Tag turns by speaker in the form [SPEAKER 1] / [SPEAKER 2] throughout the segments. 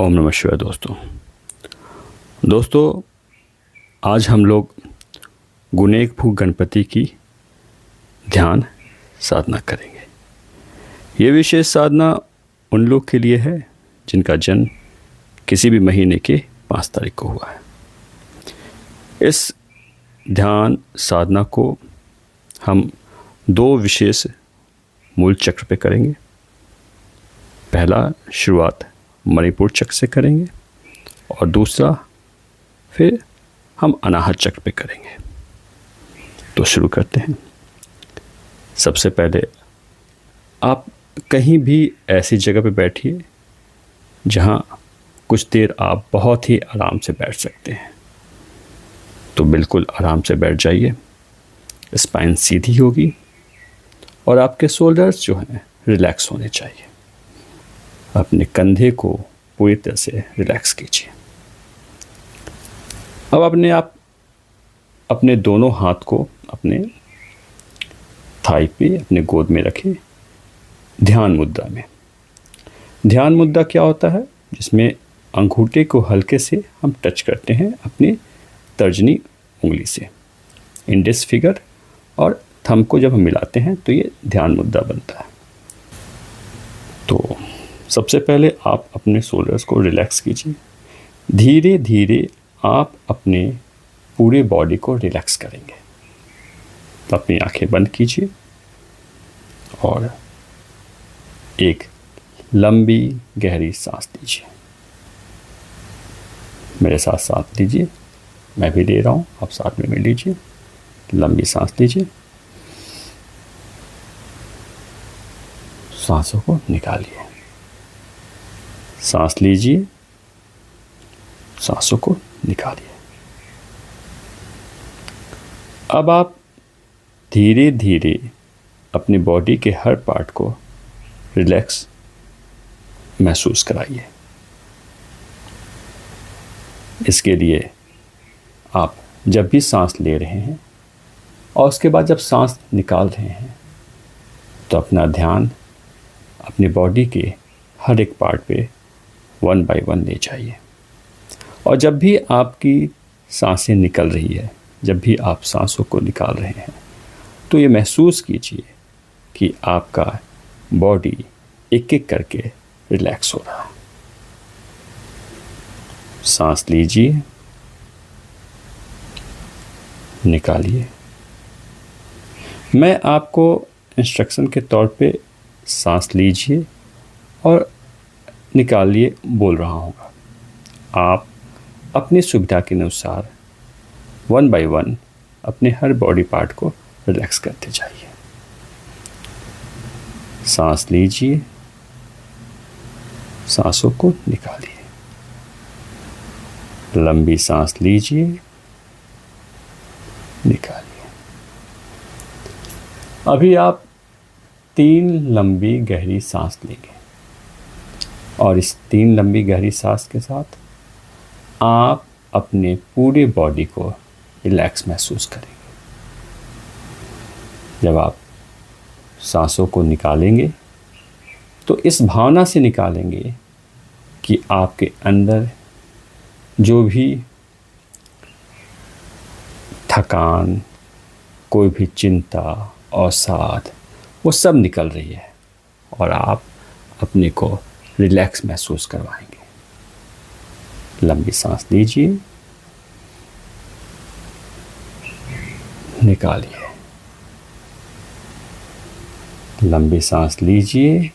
[SPEAKER 1] ओम नमः शिवाय। दोस्तों आज हम लोग गुणेक भू गणपति की ध्यान साधना करेंगे। ये विशेष साधना उन लोग के लिए है जिनका जन्म किसी भी महीने के 5 तारीख को हुआ है। इस ध्यान साधना को हम 2 विशेष मूल चक्र पे करेंगे। पहला शुरुआत मणिपुर चक्र से करेंगे और दूसरा फिर हम अनाहत चक्र पे करेंगे। तो शुरू करते हैं। सबसे पहले आप कहीं भी ऐसी जगह पे बैठिए जहाँ कुछ देर आप बहुत ही आराम से बैठ सकते हैं। तो बिल्कुल आराम से बैठ जाइए। स्पाइन सीधी होगी और आपके शोल्डर्स जो हैं रिलैक्स होने चाहिए। अपने कंधे को पूरी तरह से रिलैक्स कीजिए। अब आप अपने दोनों हाथ को अपने थाई पे अपने गोद में रखें ध्यान मुद्रा में। ध्यान मुद्रा क्या होता है? जिसमें अंगूठे को हल्के से हम टच करते हैं अपनी तर्जनी उंगली से, इंडेक्स फिंगर और थंब को जब हम मिलाते हैं तो ये ध्यान मुद्रा बनता है। तो सबसे पहले आप अपने शोल्डर्स को रिलैक्स कीजिए। धीरे धीरे आप अपने पूरे बॉडी को रिलैक्स करेंगे। अपनी आंखें बंद कीजिए और एक लंबी गहरी सांस लीजिए। मेरे साथ सांस लीजिए, मैं भी ले रहा हूँ, आप साथ में लीजिए। लंबी सांस लीजिए, सांसों को निकालिए। सांस लीजिए, सांसों को निकालिए। अब आप धीरे धीरे अपनी बॉडी के हर पार्ट को रिलैक्स महसूस कराइए। इसके लिए आप जब भी सांस ले रहे हैं और उसके बाद जब सांस निकाल रहे हैं तो अपना ध्यान अपनी बॉडी के हर एक पार्ट पे 1 बाय 1 ले जाइए। और जब भी आपकी सांसें निकल रही है, जब भी आप सांसों को निकाल रहे हैं, तो ये महसूस कीजिए कि आपका बॉडी एक एक करके रिलैक्स हो रहा है। सांस लीजिए, निकालिए। मैं आपको इंस्ट्रक्शन के तौर पे सांस लीजिए और निकालिए बोल रहा हूँ। आप अपनी सुविधा के अनुसार 1 बाय 1 अपने हर बॉडी पार्ट को रिलैक्स करते जाइए। सांस लीजिए, सांसों को निकालिए। लंबी सांस लीजिए, निकालिए। अभी आप 3 लंबी गहरी सांस लेंगे और इस 3 लंबी गहरी सांस के साथ आप अपने पूरे बॉडी को रिलैक्स महसूस करेंगे। जब आप सांसों को निकालेंगे तो इस भावना से निकालेंगे कि आपके अंदर जो भी थकान, कोई भी चिंता, अवसाद, वो सब निकल रही है और आप अपने को रिलैक्स महसूस करवाएंगे। लंबी सांस लीजिए, निकालिए। लंबी सांस लीजिए,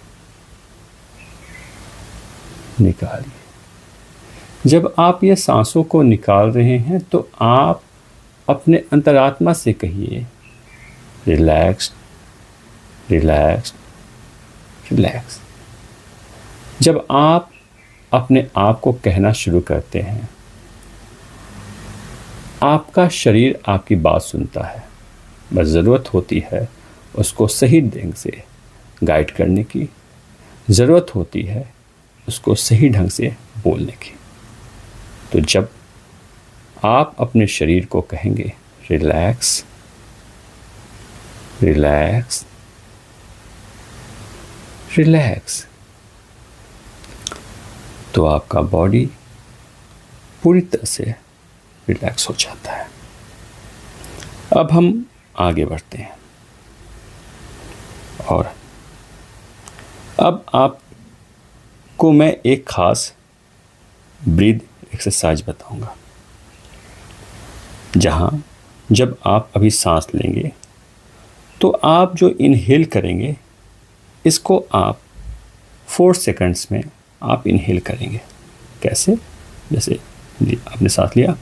[SPEAKER 1] निकालिए। जब आप ये सांसों को निकाल रहे हैं तो आप अपने अंतरात्मा से कहिए रिलैक्स, रिलैक्स, रिलैक्स। जब आप अपने आप को कहना शुरू करते हैं, आपका शरीर आपकी बात सुनता है। बस ज़रूरत होती है उसको सही ढंग से गाइड करने की, ज़रूरत होती है उसको सही ढंग से बोलने की। तो जब आप अपने शरीर को कहेंगे रिलैक्स, रिलैक्स, रिलैक्स, तो आपका बॉडी पूरी तरह से रिलैक्स हो जाता है। अब हम आगे बढ़ते हैं और अब आपको मैं एक खास ब्रीथ एक्सरसाइज बताऊंगा, जहां जब आप अभी सांस लेंगे तो आप जो इनहेल करेंगे इसको आप 4 सेकंड्स में आप इनहेल करेंगे। कैसे? जैसे आपने सांस लिया,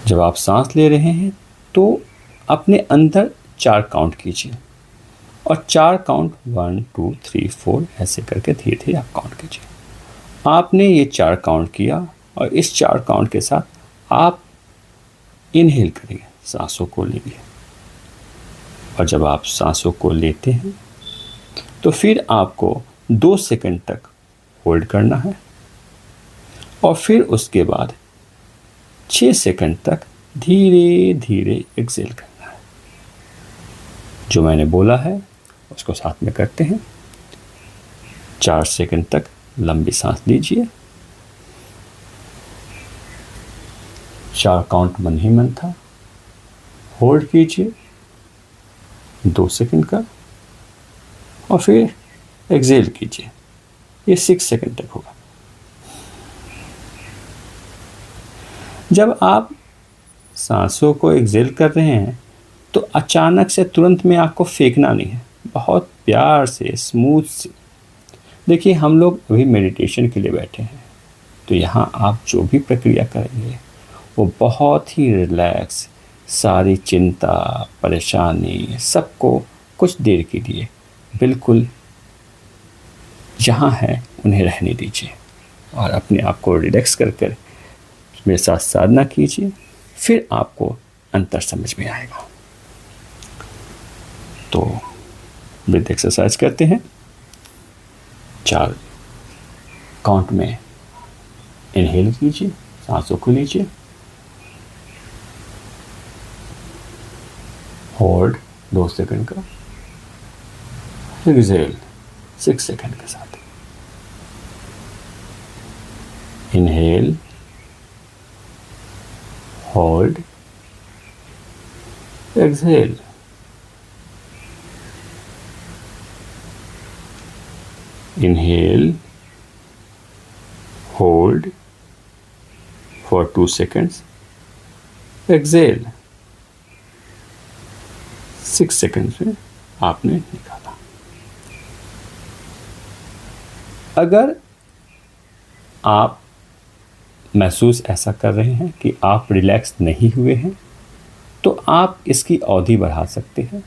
[SPEAKER 1] जब आप सांस ले रहे हैं तो अपने अंदर 4 काउंट कीजिए और 4 काउंट 1 2 3 4 ऐसे करके धीरे धीरे आप काउंट कीजिए। आपने ये 4 काउंट किया और इस 4 काउंट के साथ आप इनहेल करेंगे, सांसों को लेंगे। और जब आप सांसों को लेते हैं तो फिर आपको 2 सेकंड तक होल्ड करना है और फिर उसके बाद 6 सेकंड तक धीरे धीरे एक्सेल करना है। जो मैंने बोला है उसको साथ में करते हैं। 4 सेकंड तक लंबी सांस लीजिए, 4 काउंट मन ही मन था, होल्ड कीजिए 2 सेकंड का और फिर एक्सेल कीजिए। ये 6 सेकंड तक होगा। जब आप सांसों को एक्सेल कर रहे हैं तो अचानक से तुरंत में आपको फेंकना नहीं है, बहुत प्यार से स्मूथ से। देखिए, हम लोग अभी मेडिटेशन के लिए बैठे हैं, तो यहाँ आप जो भी प्रक्रिया करेंगे वो बहुत ही रिलैक्स, सारी चिंता परेशानी सबको कुछ देर के लिए बिल्कुल जहाँ है उन्हें रहने दीजिए और अपने आप को रिलैक्स कर कर मेरे साथ साधना कीजिए, फिर आपको अंतर समझ में आएगा। तो ब्रीथ एक्सरसाइज करते हैं। 4 काउंट में इनहेल कीजिए, सांसों को लीजिए, होल्ड 2 सेकंड का, एक्सेल 6 सेकंड के साथ। Inhale, hold, exhale. Inhale, hold for 2 seconds, exhale 6 seconds में आपने निकाला। अगर आप महसूस ऐसा कर रहे हैं कि आप रिलैक्स नहीं हुए हैं तो आप इसकी अवधि बढ़ा सकते हैं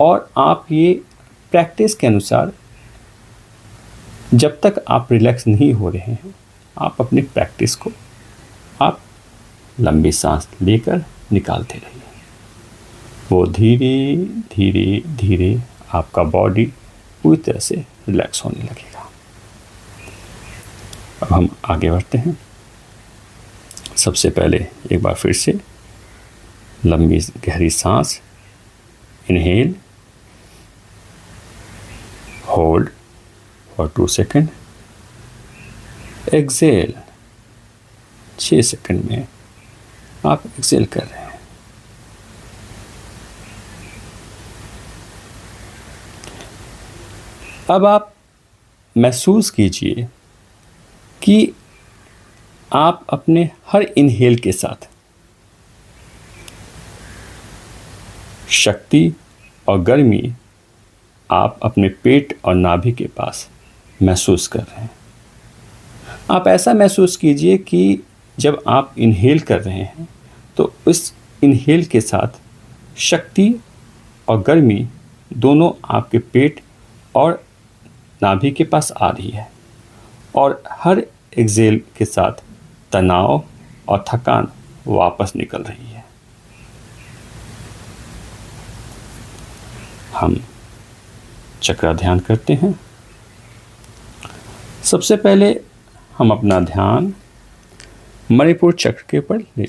[SPEAKER 1] और आप ये प्रैक्टिस के अनुसार जब तक आप रिलैक्स नहीं हो रहे हैं आप अपनी प्रैक्टिस को आप लंबी सांस लेकर निकालते रहिए। वो धीरे धीरे धीरे आपका बॉडी पूरी तरह से रिलैक्स होने लगेगा। अब हम आगे बढ़ते हैं। सबसे पहले एक बार फिर से लंबी गहरी सांस, इनहेल, होल्ड और 2 सेकंड, एक्सेल 6 सेकंड में आप एक्सेल कर रहे हैं। अब आप महसूस कीजिए कि आप अपने हर इनहेल के साथ शक्ति और गर्मी आप अपने पेट और नाभि के पास महसूस कर रहे हैं। आप ऐसा महसूस कीजिए कि जब आप इनहेल कर रहे हैं तो उस इनहेल के साथ शक्ति और गर्मी दोनों आपके पेट और नाभि के पास आ रही है और हर एक्सेल के साथ तनाव और थकान वापस निकल रही है। हम चक्र ध्यान करते हैं। सबसे पहले हम अपना ध्यान मणिपुर चक्र के ऊपर ले